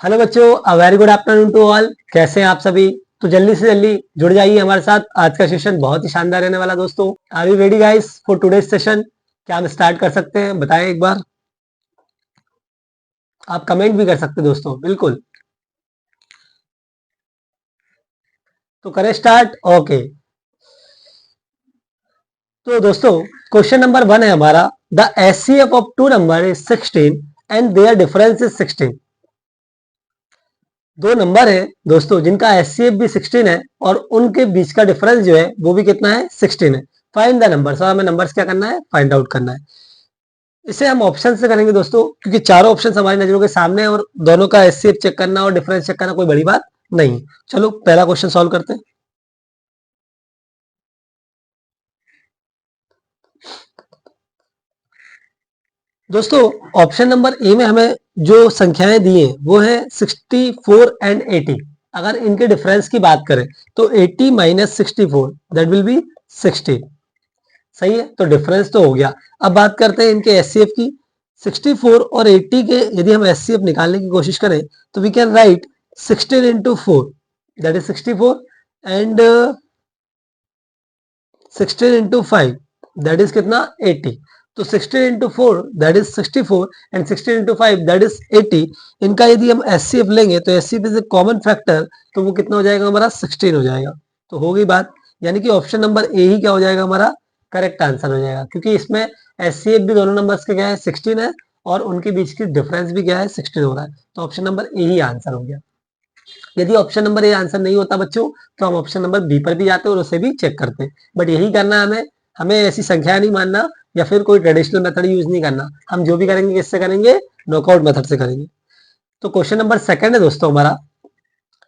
Hello बच्चों, a very good afternoon to all. कैसे हैं आप सभी? तो जल्दी से जल्दी जुड़ जाइए हमारे साथ। आज का सेशन बहुत ही शानदार रहने वाला दोस्तों। Are you ready guys for today's session? क्या हम स्टार्ट कर सकते हैं? बताएं एक बार। आप कमेंट भी कर सकते हैं दोस्तों, बिल्कुल। तो करें स्टार्ट। ओके। तो दोस्तों, क्वेश्चन नंबर 1 है हमारा। The HCF of two number is 16 and their difference is 16। दो नंबर है दोस्तों जिनका एचसीएफ भी 16 है और उनके बीच का डिफरेंस जो है वो भी कितना है? 16 है। Find the numbers. और हमें नंबर्स क्या करना है? फाइंड आउट करना है। इसे हम ऑप्शन से करेंगे दोस्तों, क्योंकि चारों ऑप्शन हमारी नजरों के सामने है और दोनों का एचसीएफ चेक करना और डिफरेंस चेक करना कोई बड़ी बात नहीं। चलो पहला क्वेश्चन सॉल्व करते हैं। दोस्तों, ऑप्शन नंबर ए में हमें जो संख्याएं दी हैं वो है 64 एंड 80। अगर इनके डिफरेंस की बात करें तो 80 माइनस 64 दैट विल बी 16। सही है, तो डिफरेंस तो हो गया। अब बात करते हैं इनके एचसीएफ की। 64 और 80 के यदि हम एचसीएफ निकालने की कोशिश करें तो we can write 16 into 4 that is 64 and 16 into 5 that is कितना? 80। तो 16 into 4 that is 64 and 16 into 5 that is 80। इनका यदि हम एचसीएफ लेंगे तो HCF is a common factor, तो वो कितना हो जाएगा हमारा? 16 हो जाएगा। तो हो गई बात। यानी कि ऑप्शन नंबर ए ही क्या हो जाएगा हमारा? करेक्ट आंसर हो जाएगा, क्योंकि इसमें एचसीएफ भी दोनों नंबर्स के क्या है? 16 है और उनके बीच की डिफरेंस भी क्या है? 16 हो रहा है। तो option number A he answer हो गया। यदि ऑप्शन नंबर ए आंसर नहीं होता बच्चों तो हम ऑप्शन नंबर बी पर भी जाते और उसे भी चेक करते। बट यही करना है हमें। हमें ऐसी संख्या नहीं मानना या फिर कोई ट्रेडिशनल मेथड यूज नहीं करना। हम जो भी करेंगे किससे करेंगे? नॉकआउट मेथड से करेंगे। तो क्वेश्चन नंबर सेकंड है दोस्तों हमारा।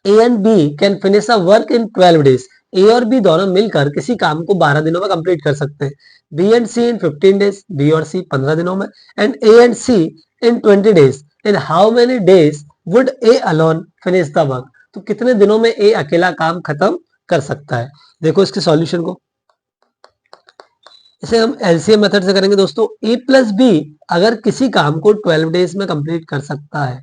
A and B can finish a work in 12 days. A और बी दोनों मिलकर किसी काम को 12 दिनों में कंप्लीट कर सकते हैं। B and C in 15 days, B और सी 15 दिनों में, and A and C in 20 days. In how many days would A alone finish the work? तो कितने दिनों में ए अकेला काम खत्म कर सकता है? देखो इसके सॉल्यूशन को। इसे हम एलसीएम मेथड से करेंगे दोस्तों। ए प्लस बी अगर किसी काम को 12 डेज में कंप्लीट कर सकता है,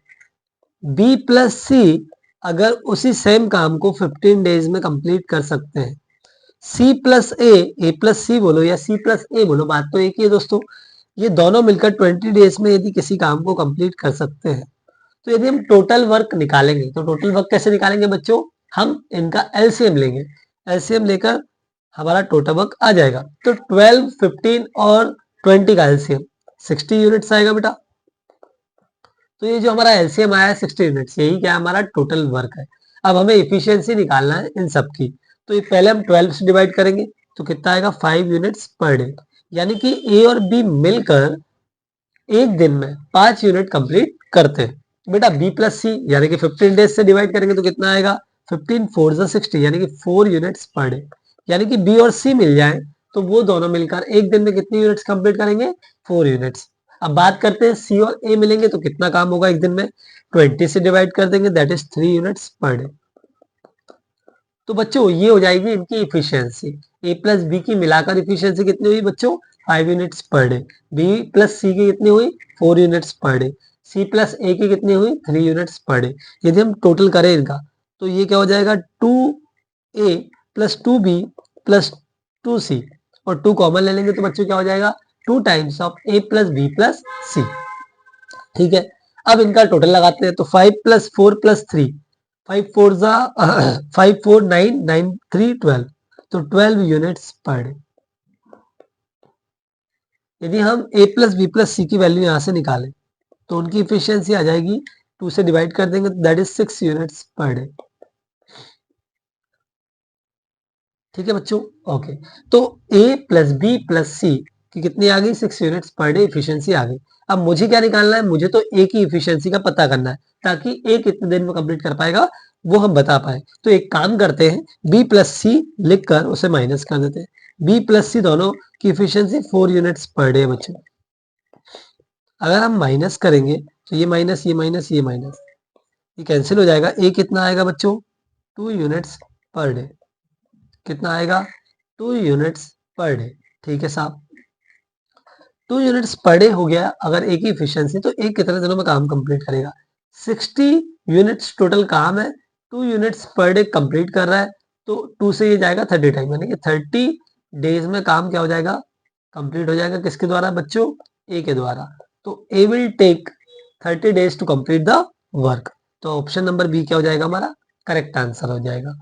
बी प्लस सी अगर उसी सेम काम को 15 डेज में कंप्लीट कर सकते हैं, सी प्लस ए प्लस सी बोलो या सी प्लस ए बोलो, बात तो एक ही है दोस्तों। ये दोनों मिलकर 20 डेज में यदि किसी काम को कंप्लीट कर सकते हैं, तो यदि हम टोटल वर्क निकालेंगे तो टोटल वर्क कैसे निकालेंगे बच्चों? हम इनका एलसीएम लेंगे। एलसीएम लेकर हमारा टोटल वर्क आ जाएगा। तो 12, 15 और 20 का एलसीएम 60 यूनिट्स आएगा बेटा। तो ये जो हमारा एलसीएम आया है 60 यूनिट्स, यही क्या हमारा टोटल वर्क है। अब हमें इफिशियंसी निकालना है इन सब की। तो ये पहले हम 12 से डिवाइड करेंगे तो कितना आएगा? 5 यूनिट्स पर डे। यानी कि ए और बी मिलकर एक दिन में 5 यूनिट कंप्लीट करते हैं। बेटा बी प्लस सी यानी कि 15 डेज से डिवाइड करेंगे तो कितना आएगा? 15 4 60 यानी कि 4 यूनिट्स पर डे। यानी कि बी और सी मिल जाए तो वो दोनों मिलकर एक दिन में कितनी यूनिट्स कंप्लीट करेंगे? 4 यूनिट्स। अब बात करते हैं सी और ए मिलेंगे तो कितना काम होगा एक दिन में? 20 से डिवाइड कर देंगे that is 3 units per day. तो बच्चों ये हो जाएगी इनकी इफिशियंसी। ए प्लस बी की मिलाकर इफिशियंसी कितनी हुई बच्चों? 5 units per day. B plus सी की कितनी हुई? 4 units per day. C plus ए की कितनी हुई? 3 यूनिट्स पर डे। यदि हम टोटल करें इनका तो ये क्या हो जाएगा? 2 ए प्लस 2 बी प्लस 2 सी, और 2 कॉमन ले लेंगे तो बच्चों क्या हो जाएगा? 2 times of A plus B plus C. ठीक है। अब इनका टोटल लगाते हैं तो 5 प्लस 4 प्लस 3, 5 4 जा 5 4 9 9 3 12, तो 12 यूनिट्स पर डे। यदि हम a प्लस बी प्लस सी की वैल्यू यहां से निकालें तो उनकी इफिशियंसी आ जाएगी, 2 से डिवाइड कर देंगे तो that is 6 units per day. ठीक है बच्चों। ओके। तो a प्लस बी प्लस सी की कितनी आ गई? 6 यूनिट्स पर डे इफिशियंसी आ गई। अब मुझे क्या निकालना है? मुझे तो a की इफिशियंसी का पता करना है ताकि a कितने दिन में कंप्लीट कर पाएगा वो हम बता पाए। तो एक काम करते हैं, b प्लस सी लिखकर उसे माइनस कर देते हैं। b प्लस सी दोनों की इफिशियंसी 4 यूनिट्स पर डे बच्चों। अगर हम माइनस करेंगे तो ये माइनस ये माइनस ये माइनस ये कैंसिल हो जाएगा। a कितना आएगा बच्चों? 2 यूनिट्स पर डे। कितना आएगा? 2 यूनिट्स पर डे। ठीक है साहब। 2 यूनिट्स पर डे हो गया। अगर एक ही इफिशियंसी तो एक कितने दिनों में काम कंप्लीट करेगा? 60 यूनिट्स टोटल काम है, 2 यूनिट्स पर डे कंप्लीट कर रहा है, तो 2 से ये जाएगा 30 टाइम, यानी कि 30 डेज में काम क्या हो जाएगा, कंप्लीट हो जाएगा। किसके द्वारा बच्चों, ए के द्वारा। तो A will take 30 days to complete the work. तो ऑप्शन नंबर बी क्या हो जाएगा हमारा करेक्ट आंसर हो जाएगा।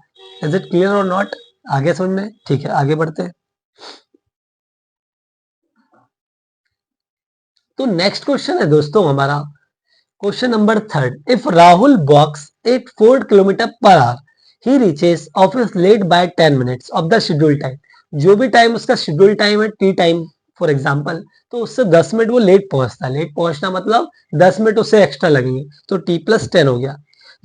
इज इट क्लियर और नॉट? आगे समझ में? ठीक है, आगे बढ़ते हैं। तो नेक्स्ट क्वेश्चन है दोस्तों हमारा question number 3rd। If Rahul walks at 4 kilometre per hour, he reaches office late by 10 minutes of the schedule time. जो भी टाइम उसका शेड्यूल टाइम है, टी टाइम फॉर एग्जाम्पल, तो उससे 10 मिनट वो लेट पहुंचता है। लेट पहुंचना मतलब 10 मिनट उससे एक्स्ट्रा लगेंगे, तो टी प्लस 10 हो गया।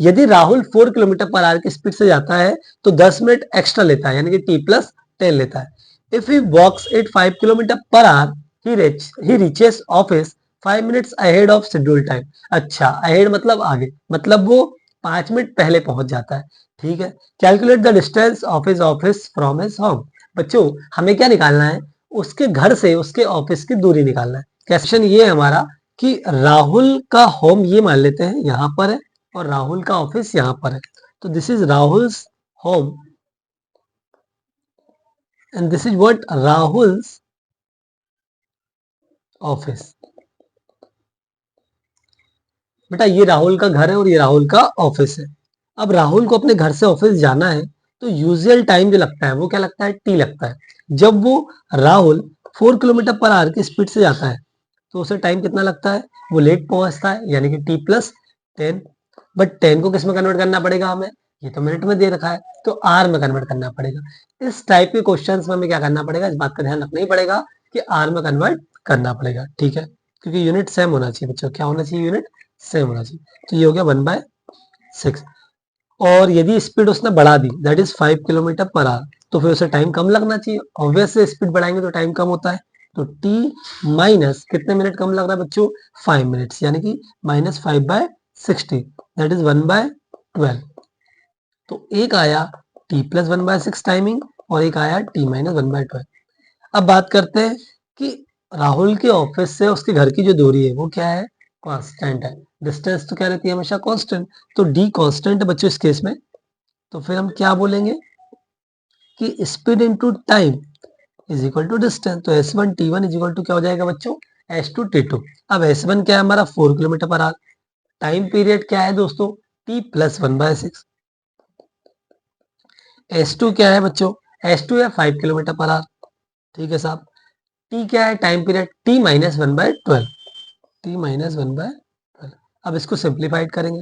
यदि राहुल 4 किलोमीटर पर आवर की स्पीड से जाता है तो 10 मिनट एक्स्ट्रा लेता है, यानी कि टी प्लस 10 लेता है। If he walks at 5 kilometre per hour, he reaches office 5 minutes ahead of schedule time. अच्छा, अहेड मतलब आगे, मतलब वो 5 मिनट पहले पहुंच जाता है। ठीक है, calculate the distance of his office from his home. बच्चों हमें क्या निकालना है, उसके घर से उसके ऑफिस की दूरी निकालना है। क्वेश्चन ये है हमारा कि राहुल का होम ये मान लेते हैं यहां पर है और राहुल का ऑफिस यहां पर है। तो this is Rahul's home and this is what Rahul's office. बेटा ये राहुल का घर है और ये राहुल का ऑफिस है। अब राहुल को अपने घर से ऑफिस जाना है, तो यूजुअल टाइम जो लगता है वो क्या लगता है, टी लगता है। जब वो राहुल 4 किलोमीटर पर आवर की स्पीड से जाता है तो उसे टाइम कितना लगता है, वो लेट पहुंचता है, यानी कि टी प्लस 10। बट 10 को किस में कन्वर्ट करना पड़ेगा हमें, ये तो मिनट में दे रखा है, तो आर में कन्वर्ट करना पड़ेगा। इस टाइप के क्वेश्चंस में हमें क्या करना पड़ेगा, इस बात का ध्यान रखना ही पड़ेगा कि आर में कन्वर्ट करना पड़ेगा। ठीक है, क्योंकि यूनिट सेम होना चाहिए बच्चों, क्या होना चाहिए, यूनिट सेम होना चाहिए। तो ये हो गया 1/6। और यदि स्पीड उसने बढ़ा दी, that is 5 kilometre per hour, तो फिर उसे टाइम कम लगना चाहिए। ऑब्वियस से स्पीड बढ़ाएंगे तो टाइम कम होता है, तो टी माइनस कितने मिनट कम लग रहा है बच्चों, 5 मिनट्स, यानी कि -5/60, दैट इज 1/12। तो एक आया टी प्लस 1/6 टाइमिंग और एक आया टी माइनस 1/12। अब बात करते हैं कि राहुल के ऑफिस से उसके घर की जो दूरी है वो क्या है, कांस्टेंट है। डिस्टेंस तो क्या रहती है हमेशा कांस्टेंट, तो डी कांस्टेंट है बच्चों इस केस में। तो फिर हम क्या बोलेंगे कि speed into time is equal to distance. तो S1 T1 is equal to क्या हो जाएगा बच्चों, S2 T2। अब S1 क्या है हमारा 4 kilometre per our, time period क्या है दोस्तों, T प्लस 1/6। S2 क्या है बच्चों, S2 है 5 किलोमीटर पर आवर। ठीक है साहब, T क्या है time period, T minus 1/12, T minus 1/12। अब इसको सिंप्लीफाइड करेंगे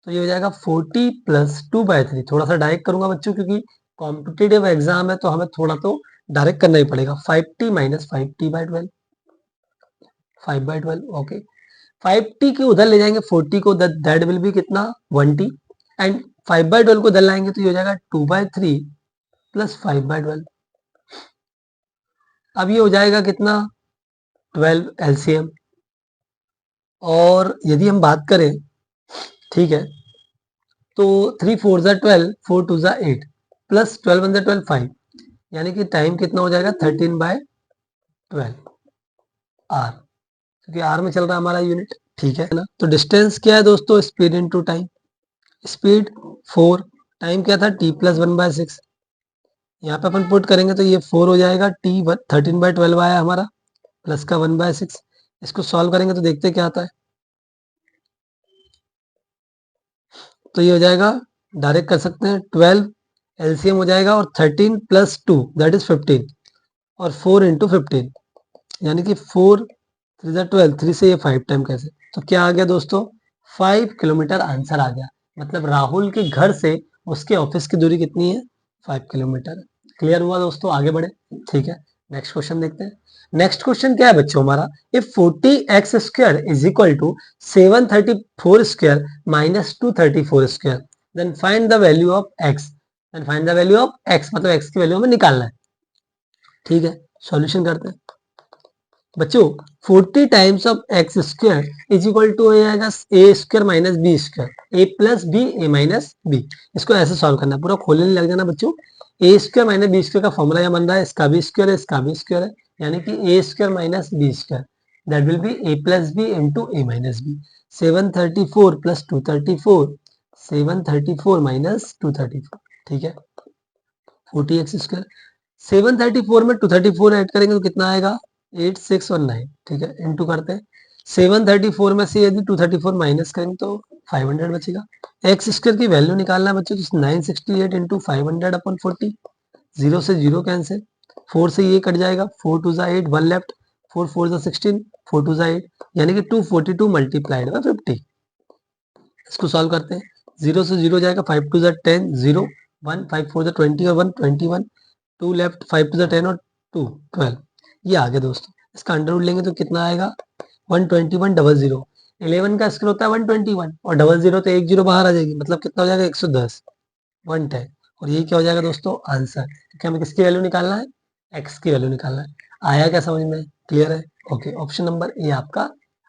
तो ये हो जाएगा 40 प्लस 2/3। थोड़ा सा डायरेक्ट करूंगा बच्चों क्योंकि कॉम्पिटिटिव एग्जाम है तो हमें थोड़ा तो डायरेक्ट करना ही पड़ेगा। 5t minus 5t/12, 5/12। Okay, 5t के उधर ले जाएंगे 40 को, दैट विल बी कितना 1t, एंड 5/12 को उधर लाएंगे तो ये हो जाएगा 2/3 प्लस 5/12। अब ये हो जाएगा कितना 12 एलसीएम। और यदि हम बात करें, ठीक है, तो 3 4 जा 12, 4 2 जा 8 प्लस 12 1 जा 12 5, यानी कि टाइम कितना हो जाएगा 13/12 आर, क्योंकि आर में चल रहा है हमारा यूनिट। ठीक है ना, तो डिस्टेंस क्या है दोस्तों, speed into time. Speed 4, time क्या था टी प्लस 1/6, यहाँ पे अपन पुट करेंगे तो ये 4 हो जाएगा, टी 13/12 आया हमारा, प्लस का 1/6। इसको सॉल्व करेंगे तो देखते क्या आता है, तो ये हो जाएगा, डायरेक्ट कर सकते हैं, 12 एलसीएम हो जाएगा और 13 प्लस 2 दैट इज 15 और 4 इंटू 15, यानी कि 4 3 जा 12, 3 से ये 5 टाइम कैसे, तो क्या आ गया दोस्तों 5 किलोमीटर आंसर आ गया। मतलब राहुल के घर से उसके ऑफिस की दूरी कितनी है, 5 किलोमीटर। क्लियर हुआ दोस्तों, आगे बढ़े। ठीक है, नेक्स्ट क्वेश्चन देखते हैं। नेक्स्ट क्वेश्चन क्या है बच्चों हमारा, if 40x² is equal to 734² minus 234², then find the value of x। Then find the value of x मतलब x की वैल्यू हमें निकालना है। ठीक है, सॉल्यूशन करते हैं बच्चों। 40 times of x² is equal to हो जाएगा a² minus b², a plus B A minus B. इसको ऐसे सॉल्व करना है, पूरा खोलने नहीं लग जाना बच्चों। a² माइनस b² का फॉर्मूला यहाँ बन रहा है, इसका भी स्क्वायर है, इसका भी स्क्वायर है, यानी कि a² minus b²। That will be a plus B into a minus B. 734 plus 234, 734 minus 234, ठीक है, 40x स्क्वायर. 734 में 234 ऐड करेंगे तो कितना आएगा, 8619, ठीक है, इंटू करते हैं. 734 में से यदि 234 माइनस करेंगे तो 500 बचेगा. एक्स स्क्वायर की वैल्यू निकालना है बच्चों, तो 968 इंटू 500 अपॉन 40, जीरो से जीरो कैंसिल, 4 से ये कट जाएगा, 4 टू जा 8, 1 लेफ्ट, 4 4 जा 16, 4 टू जा 8, यानी कि 242 मल्टीप्लाइड बाय 50. इसको सॉल्व करते हैं, जीरो से जीरो जाएगा, 5 टू जा 10, 0, 1, 5 4 जा 20 और 1 21, 2 लेफ्ट, 5 टू जा 10 और 2 12, ये आ गया दोस्तों. इसका अंडर रूट लेंगे तो कितना आएगा, 121 डबल जीरो. 11 का स्क्वायर होता है 121 और डबल जीरो तो एक जीरो बाहर आ जाएगी, मतलब कितना हो जाएगा 110, 110. और ये क्या हो जाएगा दोस्तों, आंसर. क्योंकि हमें किसकी वैल्यू निकालना है, एक्स की वैल्यू निकालना है. आया क्या समझ में, क्लियर है? ओके, ऑप्शन नंबर ए आपका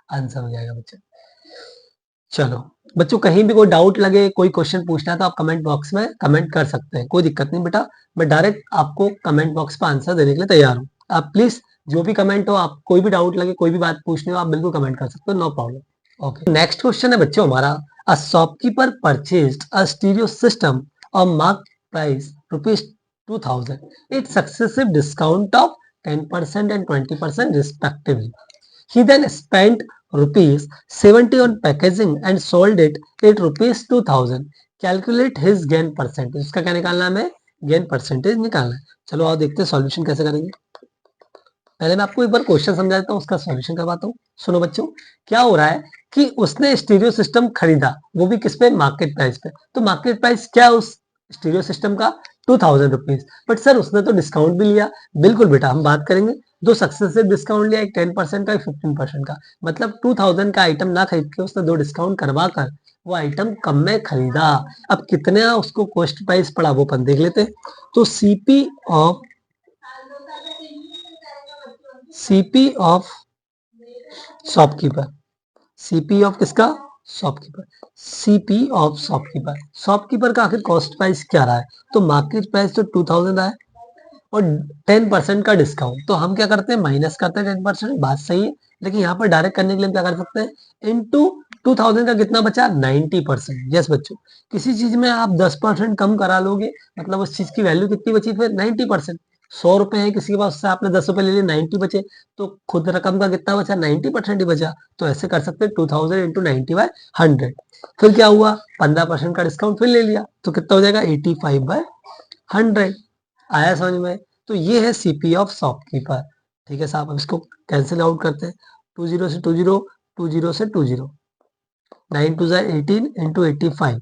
आंसर हो जाएगा बच्चे. चलो बच्चों, कहीं भी कोई डाउट लगे, कोई क्वेश्चन पूछना है तो आप कमेंट बॉक्स में कमेंट कर सकते हैं, कोई दिक्कत नहीं बेटा. मैं डायरेक्ट आपको कमेंट बॉक्स पर आंसर देने के लिए तैयार हूँ. आप प्लीज जो भी कमेंट हो, आप कोई भी डाउट लगे, कोई भी बात पूछनी हो, आप बिल्कुल कमेंट कर सकते हो, no problem. Okay, next question है बच्चों हमारा. A shopkeeper purchased a stereo system और mark price rupees 2000, it successive discount of 10% and 20% respectively. He then spent rupees 70 on packaging and sold it at rupees 2000. Calculate his gain percentage. इसका क्या निकालना है, हमें gain percentage निकालना है. चलो आओ देखते हैं सॉल्यूशन कैसे करेंगे. पहले मैं आपको एक बार क्वेश्चन समझा देता हूँ, उसका सॉल्यूशन करवाता हूँ. सुनो बच्चों, क्या हो रहा है कि उसने स्टीरियो सिस्टम खरीदा, वो भी किस पे, मार्केट प्राइस पे. तो मार्केट प्राइस क्या है उस स्टीरियो सिस्टम का, 2000 रुपीज. बट सर उसने तो डिस्काउंट भी लिया. बिल्कुल बेटा, हम बात करेंगे, दो सक्सेसिव डिस्काउंट लिया, एक 10% का, एक 15% का. मतलब 2000 का आइटम ना खरीद के उसने दो डिस्काउंट करवा कर वो आइटम कम में खरीदा. अब कितने उसको कॉस्ट प्राइस पड़ा वो अपन देख लेते हैं. तो CP of shopkeeper, CP of किसका, shopkeeper, CP of shopkeeper. Shopkeeper का आखिर कॉस्ट प्राइस क्या रहा है, तो मार्केट प्राइस तो 2000 रहा है और 10% का डिस्काउंट. तो हम क्या करते हैं, माइनस करते हैं 10%, बात सही है. लेकिन यहाँ पर डायरेक्ट करने के लिए हम क्या कर सकते हैं, इनटू 2000 का कितना बचा, 90%. यस बच्चों, किसी चीज में आप 10% कम करा लोगे, मतलब उस चीज की वैल्यू कितनी बची फिर, 90%. 100 रुपए है किसी के पास, उससे आपने 10 रुपए ले लिए, 90 बचे, तो खुद रकम का कितना बचा, 90% ही बचा. तो ऐसे कर सकते हैं 2000 इंटू 90/100. फिर क्या हुआ, 15% का डिस्काउंट फिर ले लिया, तो कितना हो जाएगा, 85/100. आया समझ में. तो ये है सीपी ऑफ शॉपकीपर. ठीक है साहब, अब इसको कैंसिल आउट करते हैं. 20 से 20, 20 से 20, 9 टू 18 इंटू 85.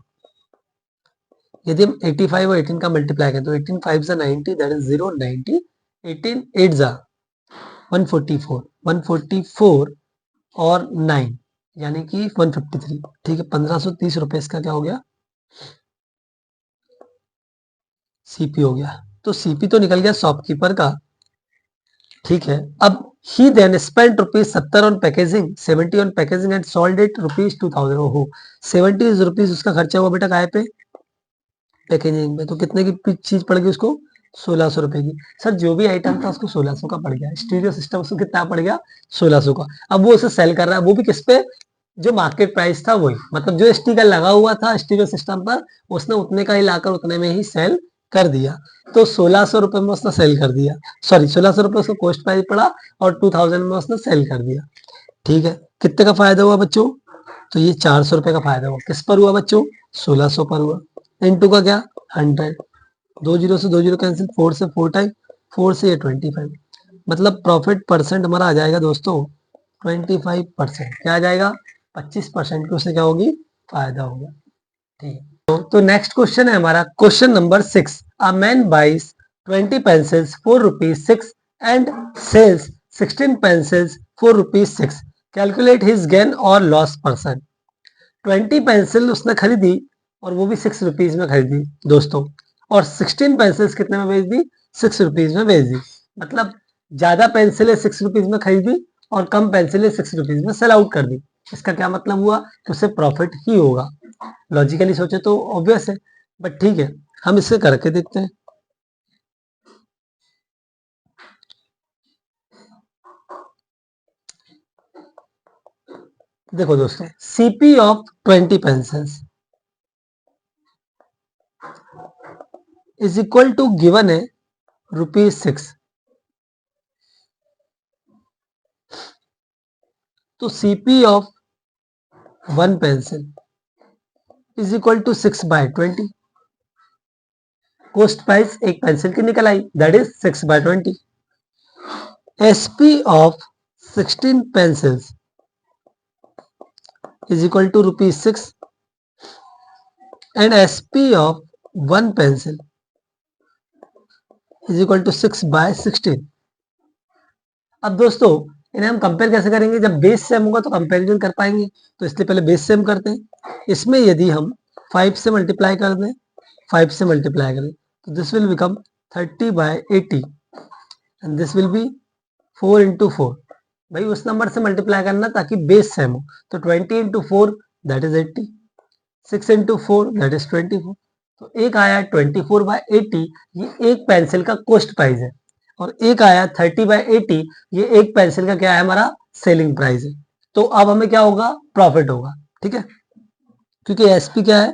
यदि हम 85 और 18 का मल्टीप्लाई करें तो 18 5 जा 90, दैट इज 0, 90, 18 8 जा 144, 144 और 9 यानी कि 153. ठीक है, 1530 रुपए इसका क्या हो गया, सीपी हो गया. तो सीपी तो निकल गया शॉपकीपर का. ठीक है, अब he then spent rupees 70 on packaging, 70 on packaging and sold it rupees 2000. ओहो, 70 रुपीज उसका खर्चा हुआ बेटा काय पे, पैकेजिंग में. तो कितने की चीज पड़ गई उसको, 1600 रुपए की. सर जो भी आइटम था उसको 1600 का पड़ गया, स्टीरियो सिस्टम उसको कितना पड़ गया, 1600 का. अब वो उसे सेल कर रहा है, वो भी किस पे, जो मार्केट प्राइस था वही, मतलब जो स्टिकर लगा हुआ था स्टीरियो सिस्टम पर, उसने उतने का ही लाकर उतने में ही सेल कर दिया. तो 1600 रुपए में उसने सेल कर दिया, सॉरी 1600 रुपए उसको कॉस्ट प्राइस पड़ा और 2000 में उसने सेल कर दिया. ठीक है, कितने का फायदा हुआ बच्चों, तो ये 400 रुपए का फायदा हुआ. किस पर हुआ बच्चों, 1600 पर हुआ. इनटू का क्या, 100, 20 से 20 कैंसिल, 4 से 4 टाइम, 4 से ये 25. मतलब प्रॉफिट परसेंट हमारा आ जाएगा दोस्तों 25%. क्या आ जाएगा, 25% की उससे क्या होगी, फायदा होगा. ठीक है, तो नेक्स्ट क्वेश्चन है हमारा, question number 6. A man buys 20 pencils for ₹6 and sells 16 pencils for ₹6. Calculate his gain और लॉस परसेंट. 20 पेंसिल उसने खरीदी और वो भी 6 रुपीज में खरीदी दोस्तों, और 16 पेंसिल्स कितने में बेच दी, 6 रुपीज में बेच दी. मतलब ज्यादा पेंसिलें 6 रुपीज में खरीदी और कम पेंसिलें 6 रुपीज में सेल आउट कर दी. इसका क्या मतलब हुआ कि उसे प्रॉफिट ही होगा. लॉजिकली सोचे तो ऑब्वियस है, बट ठीक है, हम इसे करके देखते हैं. देखो दोस्तों, CP of 20 pencils is equal to given है ₹6। तो CP of 1 pencil is equal to 6/20। Cost price एक पेंसिल की निकल आई, that is 6/20। SP of 16 pencils is equal to ₹6 and SP of 1 pencil is equal to 6/16। अब दोस्तों इन्हें हम कंपेयर कैसे करेंगे, जब बेस सेम होगा तो कंपेरिजन कर पाएंगे, तो इसलिए पहले बेस सेम करते हैं। इसमें यदि हम 5 से मल्टीप्लाई कर दें, 5 से मल्टीप्लाई करें तो this will become 30/80 and this will be 4 into 4। भाई उस नंबर से मल्टीप्लाई करना ताकि बेस सेम हो, तो 20 into 4 that is 80, 6 into 4 that is 24। तो एक आया 24/80, ये एक पेंसिल का कॉस्ट प्राइस है, और एक आया 30/80, ये एक पेंसिल का क्या है, हमारा सेलिंग प्राइस है। तो अब हमें क्या होगा, प्रॉफिट होगा, ठीक है, क्योंकि एसपी क्या है,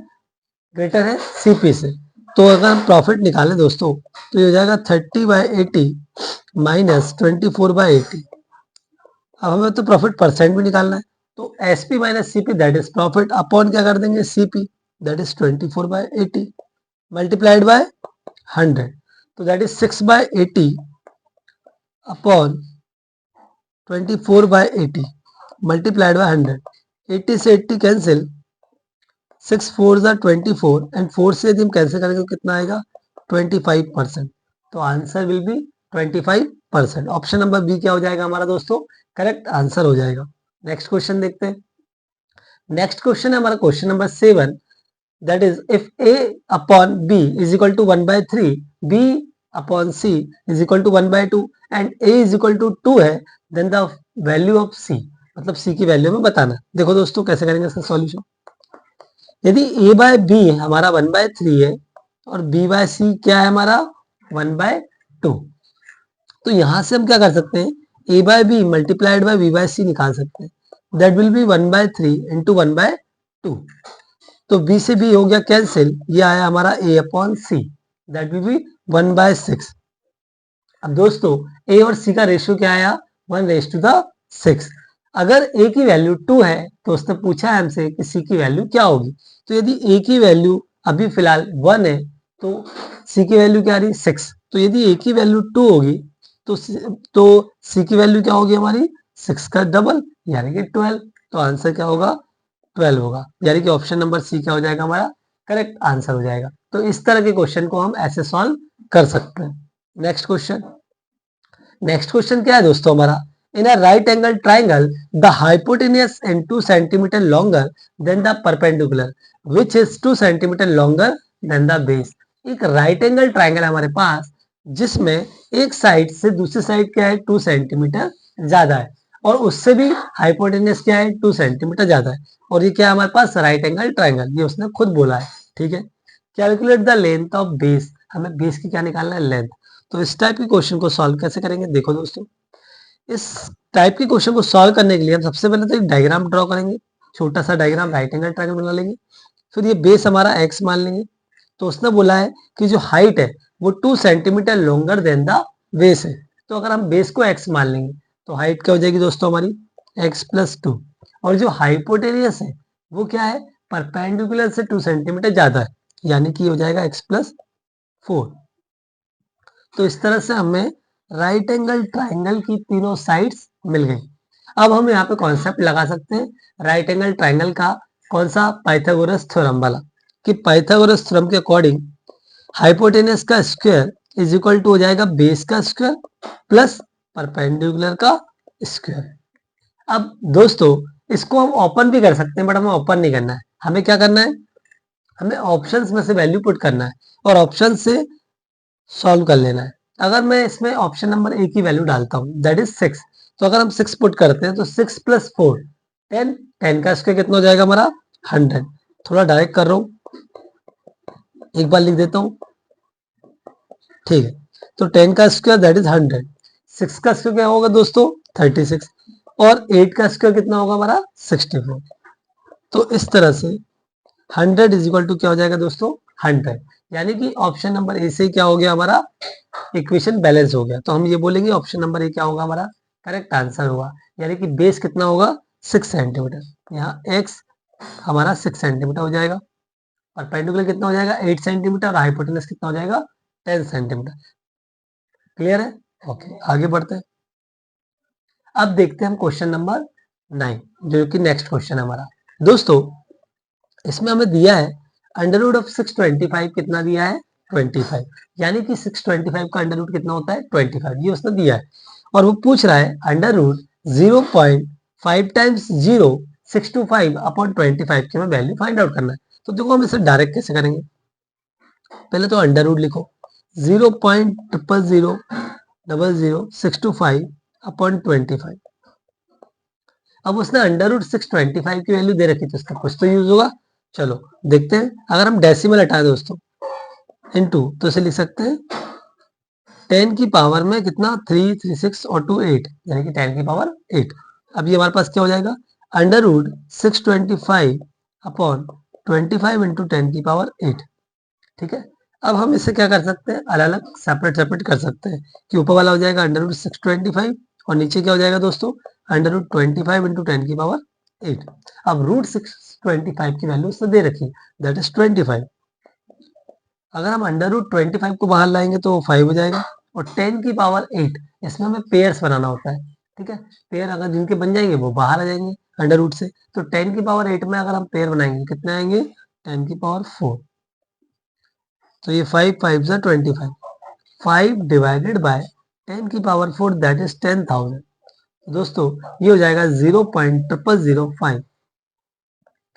ग्रेटर है सीपी से। तो अगर हम प्रॉफिट निकालें दोस्तों तो ये हो जाएगा 30/80 माइनस 24/80। अब हमें तो प्रॉफिट परसेंट भी निकालना है, तो SP minus CP that is profit upon क्या कर देंगे, CP that is 24/80 multiplied by 100, तो that is 6/80 upon 24/80 multiplied by 100। 80 से 80 कैंसिल, 6 4 24 एंड 4 से यदि हम कैंसिल करेंगे तो कितना आएगा, 25%। तो answer will be 25%। Option number B क्या हो जाएगा हमारा दोस्तों, करेक्ट आंसर हो जाएगा। नेक्स्ट क्वेश्चन देखते हैं। नेक्स्ट क्वेश्चन है हमारा question number 7, that is if a upon b is equal to 1/3, b upon c is equal to 1/2 and a is equal to 2 है, then the value of c, मतलब c की वैल्यू में बताना। देखो दोस्तों कैसे करेंगे इसका सॉल्यूशन। यदि a/b हमारा 1/3 है और b/c क्या है हमारा 1/2, तो यहां से हम क्या कर सकते हैं, a/b मल्टीप्लाइड बाय b/c निकाल सकते हैं, दैट विल बी 1/3 इंटू 1/2। तो b से b हो गया कैंसिल, ये आया हमारा a upon C, that will be 1/6। अब दोस्तों a और c का रेशियो क्या आया, 1:6। अगर a की वैल्यू 2 है तो उसने पूछा है हमसे कि c की वैल्यू क्या होगी। तो यदि a की वैल्यू अभी फिलहाल 1 है तो c की वैल्यू क्या आ रही, 6। तो यदि a की वैल्यू 2 होगी तो c की वैल्यू क्या होगी हमारी, 6 का डबल यानी कि 12। तो आंसर क्या होगा, 12 होगा, यानी कि ऑप्शन नंबर सी क्या हो जाएगा हमारा करेक्ट आंसर हो जाएगा। तो इस तरह के क्वेश्चन को हम ऐसे सॉल्व कर सकते हैं। नेक्स्ट क्वेश्चन, नेक्स्ट क्वेश्चन क्या है दोस्तों हमारा, in a right angle triangle the hypotenuse and 2 centimetre longer than the perpendicular which is 2 centimetre longer than the base. एक राइट एंगल ट्राइंगल हमारे पास जिसमें एक साइड से दूसरी साइड क्या है, 2 सेंटीमीटर ज्यादा है, और उससे भी हाइपोटेनियस क्या है, 2 सेंटीमीटर ज्यादा है, और ये क्या है हमारे पास राइट एंगल ट्राइंगल, ये उसने खुद बोला है, ठीक है। Calculate the length of base, हमें बेस की क्या निकालना है, लेंथ। तो इस टाइप के क्वेश्चन को सॉल्व कैसे करेंगे, देखो दोस्तों इस टाइप के क्वेश्चन को सॉल्व करने के लिए हम सबसे पहले तो एक डायग्राम ड्रॉ करेंगे, छोटा सा डायग्राम राइट एंगल ट्रायंगल बना लेंगे। फिर ये बेस हमारा x मान लेंगे। तो उसने बोला है कि जो हाइट है वो 2 centimetre longer than the base है, तो अगर हम बेस को x मान लेंगे तो हाइट क्या हो जाएगी दोस्तों हमारी x+2, और जो हाइपोटेनियस है वो क्या है, परपेंडिकुलर से 2 सेंटीमीटर ज्यादा है, यानी कि हो जाएगा x+4। तो इस तरह से हमें राइट एंगल ट्राइंगल की तीनों साइड्स मिल गई। अब हम यहाँ पे कॉन्सेप्ट लगा सकते हैं राइट एंगल ट्राइंगल का, कौन सा, पाइथागोरस थ्योरम वाला, कि पाइथागोरस थ्योरम के अकॉर्डिंग हाइपोटेनस का स्क्वायर इज इक्वल टू हो जाएगा बेस का स्क्वायर प्लस परपेंडिकुलर का स्क्वायर। अब दोस्तों इसको हम ओपन भी कर सकते हैं, बट हमें ओपन नहीं करना है, हमें क्या करना है, हमें ऑप्शंस में से वैल्यू पुट करना है और ऑप्शन से सॉल्व कर लेना है। अगर मैं इसमें ऑप्शन नंबर ए की वैल्यू डालता हूँ दैट इज 6, तो अगर हम 6 पुट करते हैं तो 6+4 10, 10 का स्क्वायर कितना हो जाएगा हमारा 100। थोड़ा डायरेक्ट कर रहा हूँ, एक बार लिख देता हूँ, ठीक है। तो 10 का स्क्वायर दैट इज 100, 6 का स्क्वायर क्या होगा दोस्तों 36, और 8 का स्क्वायर कितना होगा हमारा 64। तो इस तरह से 100 इज इक्वल टू क्या हो जाएगा दोस्तों 100, यानी कि ऑप्शन नंबर ए से क्या हो गया हमारा इक्वेशन बैलेंस हो गया। तो हम ये बोलेंगे ऑप्शन नंबर ए क्या होगा हमारा करेक्ट आंसर होगा, यानी कि बेस कितना होगा 6 सेंटीमीटर। यहाँ एक्स हमारा 6 सेंटीमीटर हो जाएगा, और पेंडुकुलर कितना हो जाएगा 8 सेंटीमीटर, और हाइपोटेनस कितना हो जाएगा 10 सेंटीमीटर। क्लियर है? ओके, आगे बढ़ते हैं। अब देखते हैं हम क्वेश्चन नंबर 9, जो कि नेक्स्ट क्वेश्चन है हमारा। दोस्तों इसमें हमें दिया है अंडर रूट ऑफ 625 कितना दिया है 25, यानी कि 625 का अंडर रूट कितना होता है 25, ये उसने दिया है। और वो पूछ रहा है अंडर रूट 0.5 टाइम्स 0 625 अपॉन 25 की हमें वैल्यू फाइंड आउट करना है। तो देखो हम इसे डायरेक्ट कैसे करेंगे, पहले तो अंडर रूट लिखो 0.000625 अपॉन 25। अब उसने अंडर रूट 625 की वैल्यू दे रखी, तो इसका कुछ तो यूज होगा। चलो देखते हैं। अगर हम डेसिमल हटाए दोस्तों इनटू, तो इसे लिख सकते हैं 10 की पावर में कितना 3 3 6 और 2 8, यानी कि 10 की पावर 8। अब ये हमारे पास क्या हो जाएगा अंडर रूट 625 अपॉन 25 इंटू 10 की पावर 8। ठीक है, अब हम इसे क्या कर सकते हैं अलग अलग सेपरेट सेपरेट कर सकते हैं कि ऊपर वाला हो जाएगा अंडर रूट 625 और नीचे क्या हो जाएगा दोस्तों अंडर रूट 25 इंटू 10 की पावर 8। अब रूट 625 की वैल्यू उसने दे रखी दैट इज 25। अगर हम अंडर रूट 25 को बाहर लाएंगे तो 5 हो जाएगा, और 10 की पावर 8 इसमें हमें पेयर्स बनाना होता है। ठीक है, पेयर अगर जिनके बन जाएंगे वो बाहर आ जाएंगे अंडर रूट से। तो 10 की पावर 8 में अगर हम पेयर बनाएंगे कितने आएंगे 10 की पावर 4। तो ये 5 5 जा 25, 5 डिवाइडेड बाय 10 की पावर 4 दैट इज 10,000। दोस्तों ये हो जाएगा 0.0005।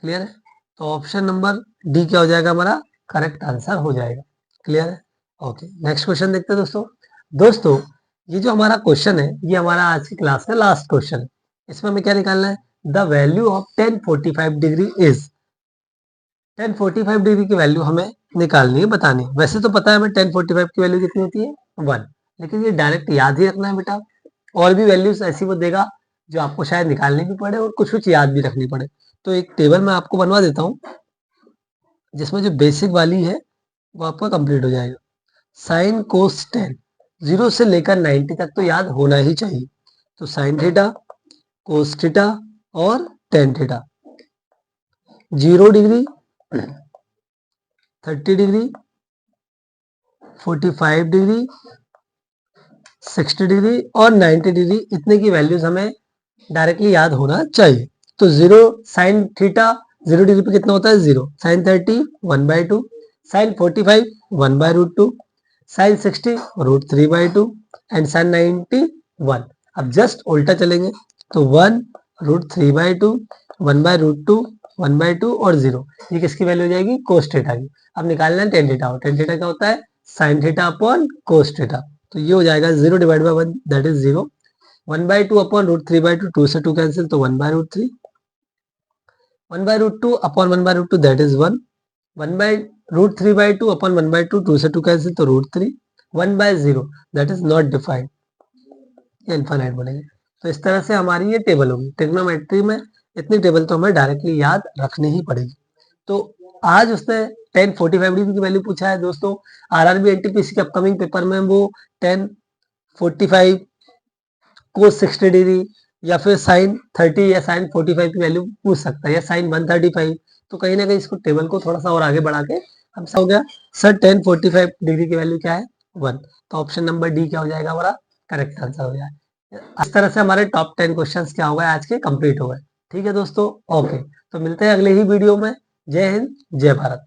क्लियर है? तो ऑप्शन नंबर डी क्या हो जाएगा हमारा करेक्ट आंसर हो जाएगा। क्लियर है? ओके, नेक्स्ट क्वेश्चन देखते हैं दोस्तों। दोस्तों ये जो हमारा क्वेश्चन है ये हमारा आज की क्लास का लास्ट क्वेश्चन है। इसमें हमें क्या निकालना है the value of 1045 degree is. 1045 degree की वैल्यू हमें निकालनी है, बतानी है। वैसे तो पता है हमें 1045 की वैल्यू कितनी होती है 1, लेकिन ये डायरेक्ट याद ही रखना है बेटा। और भी वैल्यूज ऐसी वो देगा जो आपको शायद निकालनी भी पड़े और कुछ कुछ याद भी रखनी पड़े। तो एक टेबल मैं आपको बनवा देता हूँ जिसमें जो बेसिक वाली है वो आपका कंप्लीट हो जाएगा। साइन कोस 10 0 से लेकर 90 तक तो याद होना ही चाहिए। तो साइन थीटा कोस थीटा और tan theta. 0 degree 30 degree 45 degree 60 degree और 90 डिग्री, इतने की वैल्यूज हमें डायरेक्टली याद होना चाहिए। तो 0 साइन थीटा 0 डिग्री पे कितना होता है 0, sine 30 1/2, sine 45 1/√2, sine 60 √3/2 and sine 90 1। अब जस्ट उल्टा चलेंगे तो 1 √3/2 1/√2 1/2 और 0, ये किसकी वैल्यू हो जाएगी कोस थीटा की। अब निकालना है टेन थीटा, और टेन थीटा क्या होता है sine theta upon cos theta. तो ये हो जाएगा 0 divide by 1 that is 0, 1/2 upon √3/2, 2 से 2 कैंसिल तो 1/√3, 1/√2 अपॉन 1/√2 दैट इज 1, 1/√3/2 अपॉन 1/2, 2 से 2 कैंसिल तो √3, 1/0 दैट इज नॉट डिफाइंड, ये इनफाइनाइट बनेंगे। तो इस तरह से हमारी ये टेबल होगी। ट्रिग्नोमेट्री में इतनी टेबल तो हमें डायरेक्टली याद रखनी ही पड़ेगी। तो आज उसने 1045 डिग्री की वैल्यू पूछा है दोस्तों। आरआरबी एनटीपीसी के अपकमिंग पेपर में वो 1045 कोस 60 डिग्री या फिर साइन 30 या साइन 45 की वैल्यू पूछ सकता है, या साइन 135। तो कहीं ना कहीं इसको टेबल को थोड़ा सा और आगे बढ़ा के हम हो गया सर 1045 डिग्री की वैल्यू क्या है 1। तो ऑप्शन नंबर डी क्या हो जाएगा हमारा करेक्ट आंसर हो जाएगा। इस तरह से हमारे टॉप 10 क्वेश्चंस क्या हो गए आज के कंप्लीट हो गए। ठीक है दोस्तों, ओके, तो मिलते हैं अगले ही वीडियो में। जय हिंद जय भारत।